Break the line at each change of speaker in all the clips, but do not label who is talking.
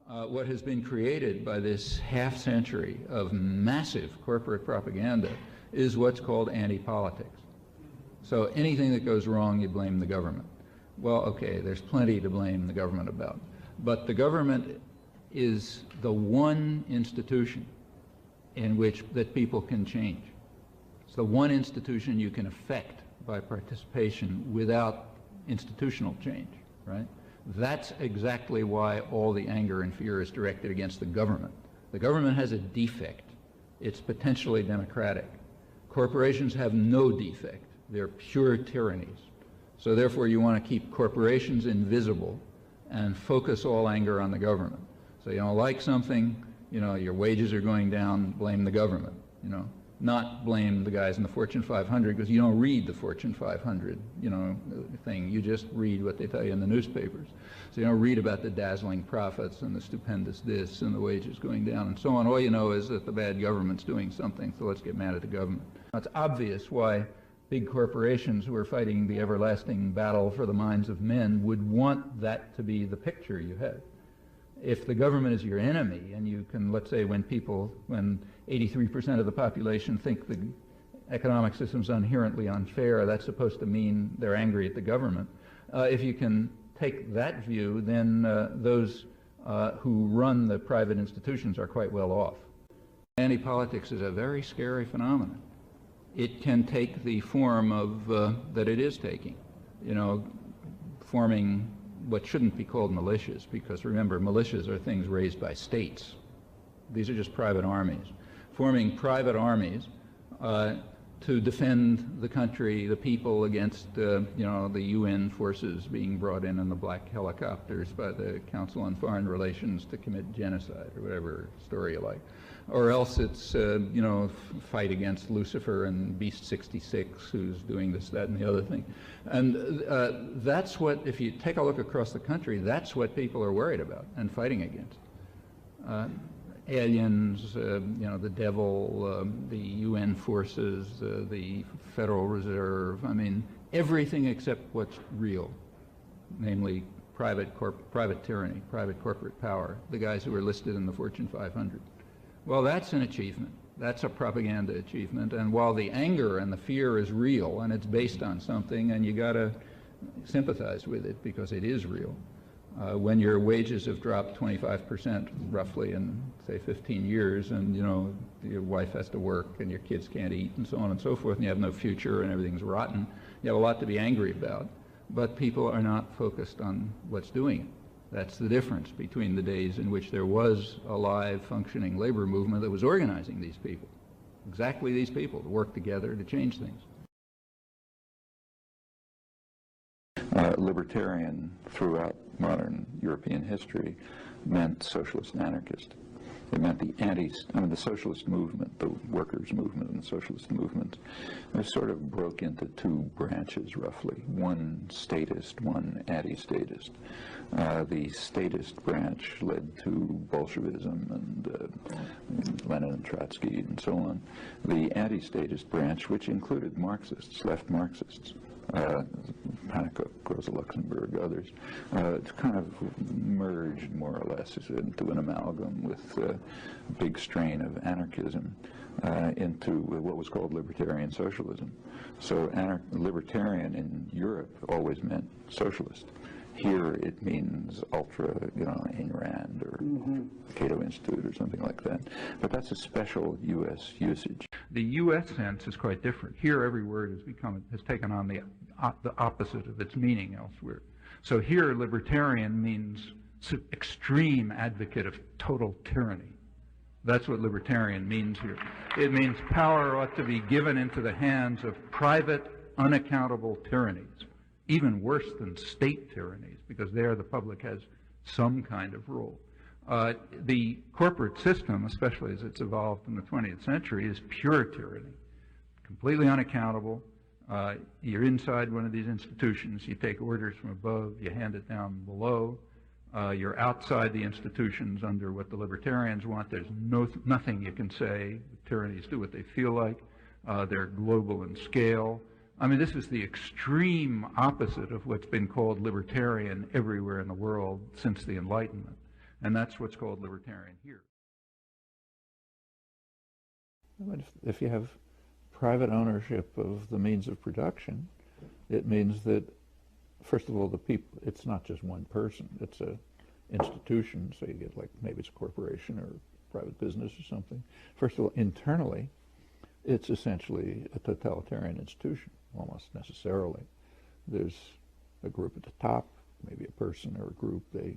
What has been created by this half-century of massive corporate propaganda is what's called anti-politics. So anything that goes wrong, you blame the government. Well, okay, there's plenty to blame the government about. But the government is the one institution in which that people can change. It's the one institution you can affect by participation without institutional change, right? That's exactly why all the anger and fear is directed against the government. The government has a defect. It's potentially democratic. Corporations have no defect. They're pure tyrannies. So therefore you want to keep corporations invisible and focus all anger on the government. So you don't like something, you know, your wages are going down, blame the government, you know. Not blame the guys in the Fortune 500 because you don't read the Fortune 500, you know, thing. You just read what they tell you in the newspapers. So you don't read about the dazzling profits and the stupendous this and the wages going down and so on. All you know is that the bad government's doing something, so let's get mad at the government. Now, it's obvious why big corporations who are fighting the everlasting battle for the minds of men would want that to be the picture you have. If the government is your enemy, and you can, let's say, when 83% of the population think the economic system's inherently unfair, that's supposed to mean they're angry at the government. If you can take that view, then those who run the private institutions are quite well off. Anti-politics is a very scary phenomenon. It can take the form of, that it is taking, you know, forming what shouldn't be called militias, because remember, militias are things raised by states. These are just private armies. Forming private armies to defend the country, the people against, you know, the UN forces being brought in the black helicopters by the Council on Foreign Relations to commit genocide, or whatever story you like. Or else it's, you know, fight against Lucifer and Beast 66, who's doing this, that, and the other thing. And that's what, if you take a look across the country, that's what people are worried about and fighting against. Aliens, you know, the devil, the UN forces, the Federal Reserve, I mean, everything except what's real, namely private tyranny, private corporate power, the guys who are listed in the Fortune 500. Well, that's an achievement. That's a propaganda achievement. And while the anger and the fear is real, and it's based on something, and you got to sympathize with it because it is real. When your wages have dropped 25% roughly in, say, 15 years, and, you know, your wife has to work and your kids can't eat and so on and so forth, and you have no future and everything's rotten, you have a lot to be angry about. But people are not focused on what's doing it. That's the difference between the days in which there was a live, functioning labor movement that was organizing these people, exactly these people, to work together to change things.
Libertarian throughout modern European history meant socialist and anarchist. It meant the socialist movement, the workers' movement and the socialist movement, they sort of broke into two branches roughly, one statist, one anti-statist. The statist branch led to Bolshevism and Lenin and Trotsky and so on. The anti-statist branch, which included Marxists, left Marxists, Pannekoek, Rosa Luxemburg, others, kind of merged more or less into an amalgam with a big strain of anarchism into what was called libertarian socialism. So libertarian in Europe always meant socialist. Here it means ultra, you know, Ayn Rand or Cato Institute or something like that. But that's a special U.S. usage.
The U.S. sense is quite different. Here every word has taken on the opposite of its meaning elsewhere. So here libertarian means extreme advocate of total tyranny. That's what libertarian means here. It means power ought to be given into the hands of private, unaccountable tyrannies. Even worse than state tyrannies, because there the public has some kind of role. The corporate system, especially as it's evolved in the 20th century, is pure tyranny, completely unaccountable. You're inside one of these institutions, you take orders from above, you hand it down below. You're outside the institutions under what the libertarians want. There's nothing you can say. The tyrannies do what they feel like. They're global in scale. I mean, this is the extreme opposite of what's been called libertarian everywhere in the world since the Enlightenment. And that's what's called libertarian here.
If you have private ownership of the means of production, it means that, first of all, the people, it's not just one person, it's a institution, so you get like, maybe it's a corporation or private business or something. First of all, internally, it's essentially a totalitarian institution, almost necessarily. There's a group at the top, maybe a person or a group, they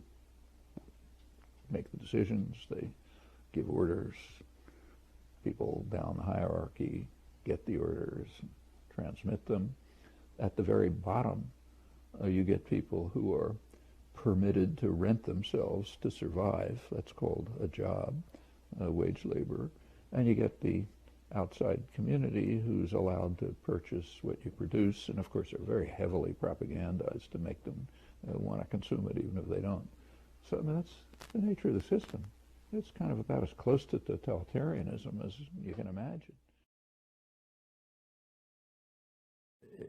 make the decisions, they give orders, people down the hierarchy get the orders, transmit them. At the very bottom, you get people who are permitted to rent themselves to survive. That's called a job, wage labor. And you get the outside community who's allowed to purchase what you produce, and of course they're very heavily propagandized to make them want to consume it even if they don't. So I mean, that's the nature of the system. It's kind of about as close to totalitarianism as you can imagine.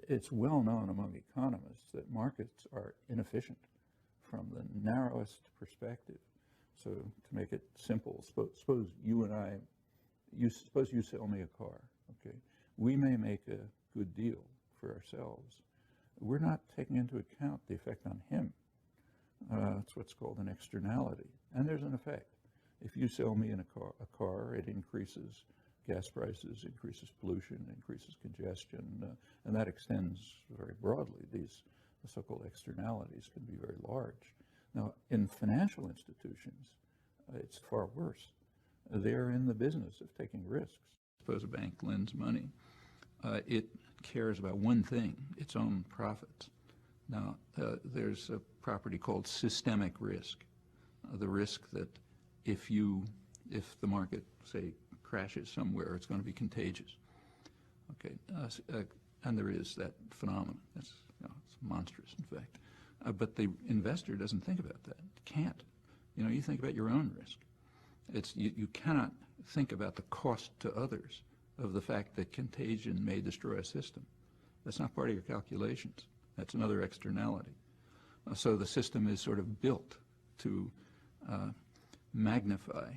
It's well known among economists that markets are inefficient from the narrowest perspective. So to make it simple, suppose you and I, suppose you sell me a car, okay? We may make a good deal for ourselves. We're not taking into account the effect on him. That's what's called an externality. And there's an effect. If you sell me in a car, it increases gas prices, increases pollution, increases congestion, and that extends very broadly. These so-called externalities can be very large. Now, in financial institutions, it's far worse. They're in the business of taking risks. Suppose a bank lends money. It cares about one thing, its own profits. Now, there's a property called systemic risk, the risk that if the market, say, crashes somewhere, it's going to be contagious. Okay, and there is that phenomenon. It's monstrous, in fact. But the investor doesn't think about that. Can't. You think about your own risk. You cannot think about the cost to others of the fact that contagion may destroy a system. That's not part of your calculations. That's another externality. So the system is sort of built to magnify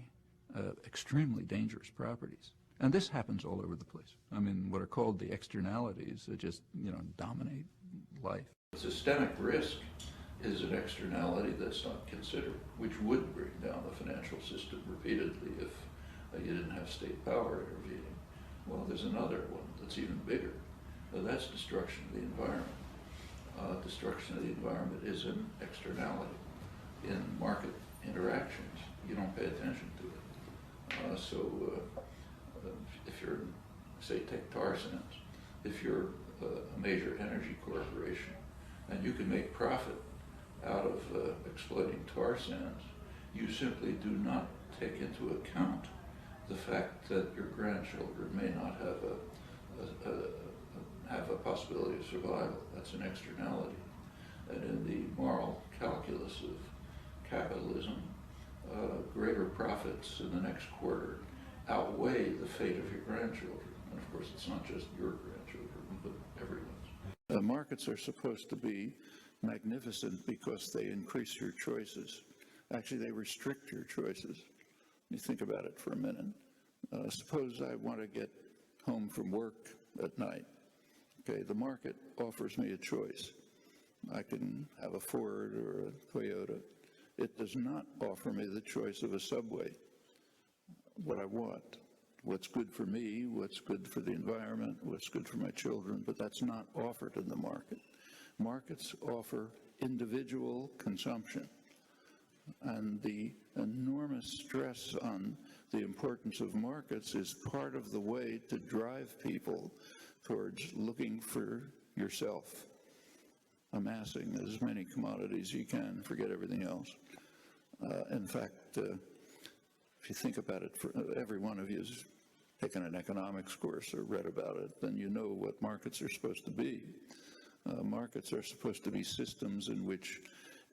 extremely dangerous properties. And this happens all over the place. I mean, what are called the externalities that just, dominate life. Systemic risk is an externality that's not considered, which would bring down the financial system repeatedly if you didn't have state power intervening. Well, there's another one that's even bigger. That's destruction of the environment. Destruction of the environment is an externality. In market interactions, you don't pay attention to it. If you're, say, take tar sands, if you're a major energy corporation and you can make profit out of exploiting tar sands, you simply do not take into account the fact that your grandchildren may not have a possibility of survival. That's an externality. And in the moral calculus of capitalism, greater profits in the next quarter outweigh the fate of your grandchildren. And of course, it's not just your grandchildren, but everyone's. Markets are supposed to be magnificent because they increase your choices. Actually, they restrict your choices. You think about it for a minute. Suppose I want to get home from work at night. Okay, the market offers me a choice. I can have a Ford or a Toyota. It does not offer me the choice of a Subway. What I want, what's good for me, what's good for the environment, what's good for my children, but that's not offered in the market. Markets offer individual consumption. And the enormous stress on the importance of markets is part of the way to drive people towards looking for yourself, amassing as many commodities as you can, forget everything else. In fact, if you think about it, every one of you has taken an economics course or read about it, then you know what markets are supposed to be. Markets are supposed to be systems in which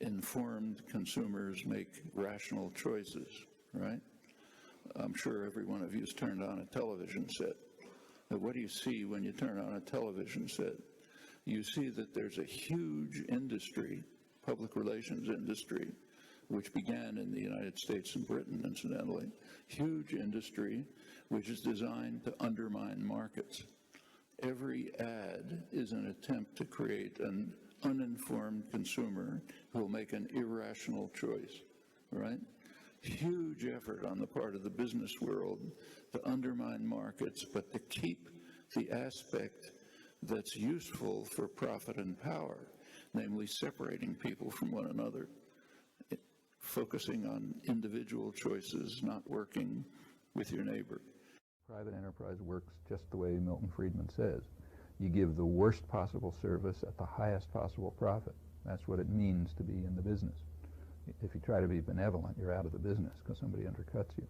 informed consumers make rational choices, right? I'm sure every one of you has turned on a television set. Now, what do you see when you turn on a television set? You see that there's a huge industry, public relations industry, which began in the United States and Britain, incidentally. Huge industry which is designed to undermine markets. Every ad is an attempt to create an uninformed consumer who will make an irrational choice, right? Huge effort on the part of the business world to undermine markets, but to keep the aspect that's useful for profit and power, namely separating people from one another, focusing on individual choices, not working with your neighbor.
Private enterprise works just the way Milton Friedman says. You give the worst possible service at the highest possible profit. That's what it means to be in the business. If you try to be benevolent, you're out of the business because somebody undercuts you.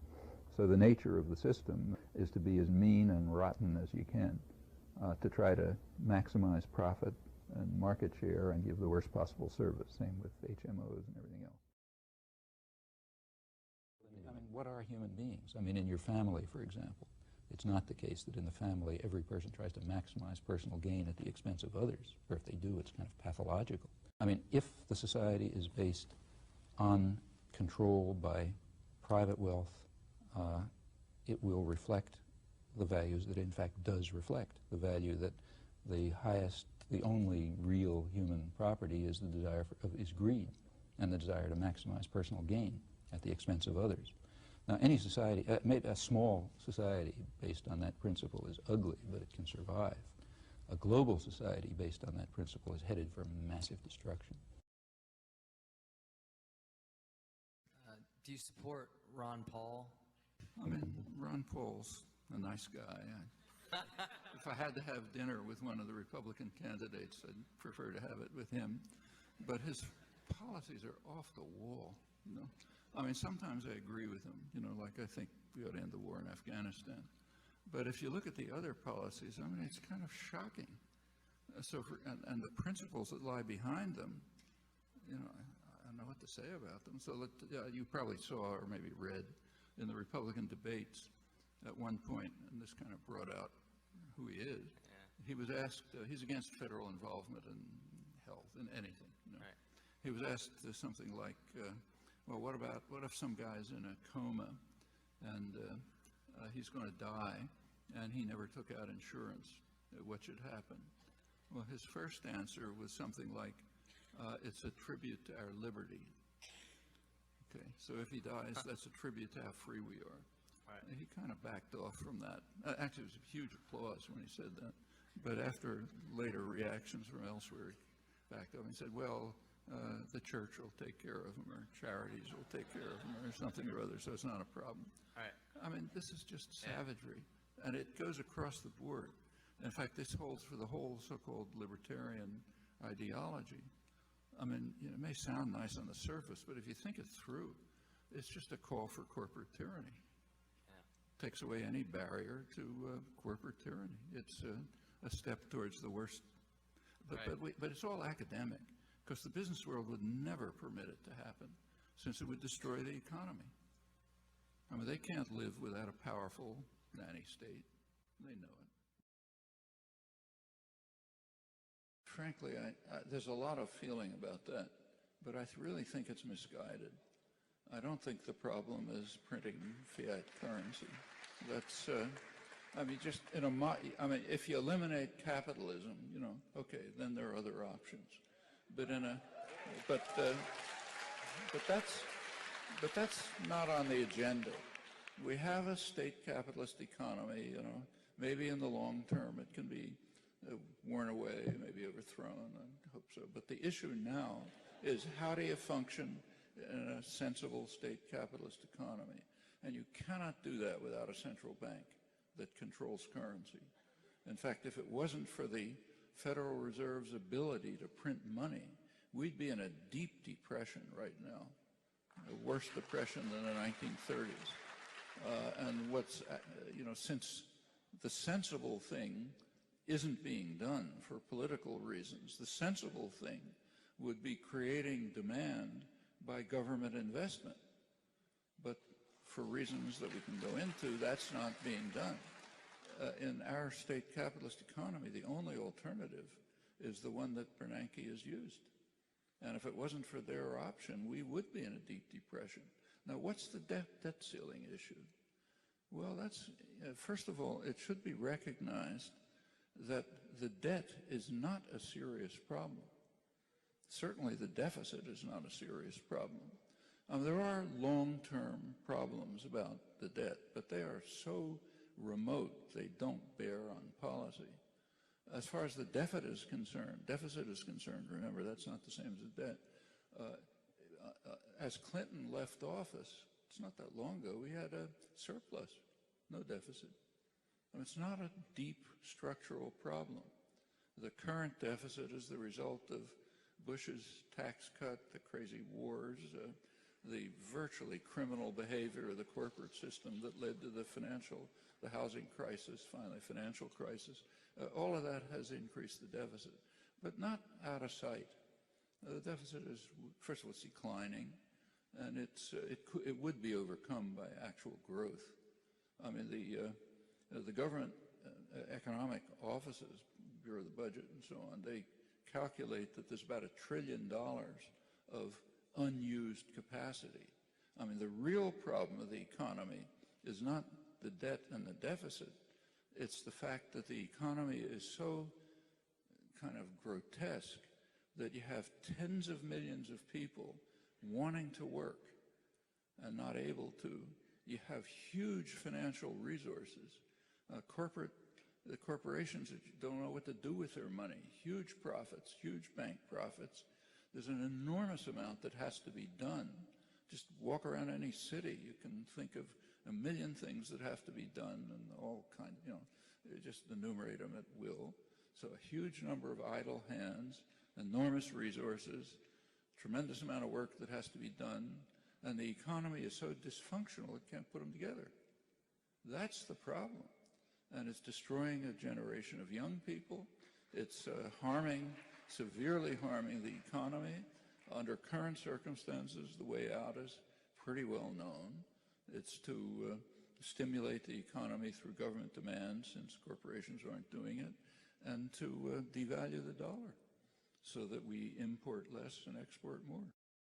So the nature of the system is to be as mean and rotten as you can, to try to maximize profit and market share and give the worst possible service. Same with HMOs and everything else. I mean, what are human beings? I mean, in your family, for example, it's not the case that in the family every person tries to maximize personal gain at the expense of others, or if they do, it's kind of pathological. I mean, if the society is based on control by private wealth, it will reflect the values that it in fact does reflect. The value that the highest, the only real human property is the desire is greed and the desire to maximize personal gain at the expense of others. Now, any society, maybe a small society based on that principle is ugly, but it can survive. A global society based on that principle is headed for massive destruction.
Do you support Ron Paul?
I mean, Ron Paul's a nice guy. If I had to have dinner with one of the Republican candidates, I'd prefer to have it with him. But his policies are off the wall, you know. I mean, sometimes I agree with him, you know, like I think we ought to end the war in Afghanistan. But if you look at the other policies, I mean, it's kind of shocking. And the principles that lie behind them, you know, I don't know what to say about them. So you probably saw or maybe read in the Republican debates at one point, and this kind of brought out who he is. Yeah. He was asked, he's against federal involvement in health, in anything. You know? Right. He was asked something like, well, what if some guy's in a coma and he's going to die and he never took out insurance? What should happen? Well, his first answer was something like, it's a tribute to our liberty. Okay, so if he dies, that's a tribute to how free we are. Right. And he kind of backed off from that. Actually, it was a huge applause when he said that. But after later reactions from elsewhere, he backed off and said, well, the church will take care of him, or charities will take care of him, or something or other, so it's not a problem. Right. I mean, this is just savagery, and it goes across the board. In fact, this holds for the whole so-called libertarian ideology. I mean, you know, it may sound nice on the surface, but if you think it through, it's just a call for corporate tyranny. Yeah. Takes away any barrier to corporate tyranny. It's a step towards the worst. But it's all academic, because the business world would never permit it to happen, since it would destroy the economy. I mean, they can't live without a powerful nanny state. They know it. Frankly, there's a lot of feeling about that, but I really think it's misguided. I don't think the problem is printing fiat currency. That's, I mean, just in I mean, if you eliminate capitalism, you know, okay, then there are other options. But that's not on the agenda. We have a state capitalist economy, you know. Maybe in the long term it can be worn away, maybe overthrown, I hope so. But the issue now is, how do you function in a sensible state capitalist economy? And you cannot do that without a central bank that controls currency. In fact, if it wasn't for the Federal Reserve's ability to print money, we'd be in a deep depression right now, a worse depression than the 1930s. And what's, you know, since the sensible thing isn't being done for political reasons, the sensible thing would be creating demand by government investment. But for reasons that we can go into, that's not being done. In our state capitalist economy, the only alternative is the one that Bernanke has used. And if it wasn't for their option, we would be in a deep depression. Now, what's the debt ceiling issue? Well, that's, first of all, it should be recognized that the debt is not a serious problem. Certainly the deficit is not a serious problem. There are long-term problems about the debt, but they are so remote they don't bear on policy. As far as the deficit is concerned, remember, that's not the same as the debt. As Clinton left office, it's not that long ago, we had a surplus, no deficit. It's not a deep structural problem. The current deficit is the result of Bush's tax cut, the crazy wars, the virtually criminal behavior of the corporate system that led to the housing crisis, finally financial crisis. All of that has increased the deficit, but not out of sight. The deficit is, first of all, it's declining, and it would be overcome by actual growth. The government economic offices, Bureau of the Budget and so on, they calculate that there's about $1 trillion of unused capacity. The real problem of the economy is not the debt and the deficit. It's the fact that the economy is so kind of grotesque that you have tens of millions of people wanting to work and not able to. You have huge financial resources. The corporations that don't know what to do with their money, huge profits, huge bank profits. There's an enormous amount that has to be done. Just walk around any city, you can think of a million things that have to be done, and all kinds, just enumerate them at will. So a huge number of idle hands, enormous resources, tremendous amount of work that has to be done, and the economy is so dysfunctional it can't put them together. That's the problem. And it's destroying a generation of young people. It's severely harming the economy. Under current circumstances, the way out is pretty well known. It's to stimulate the economy through government demand, since corporations aren't doing it, and to devalue the dollar so that we import less and export more.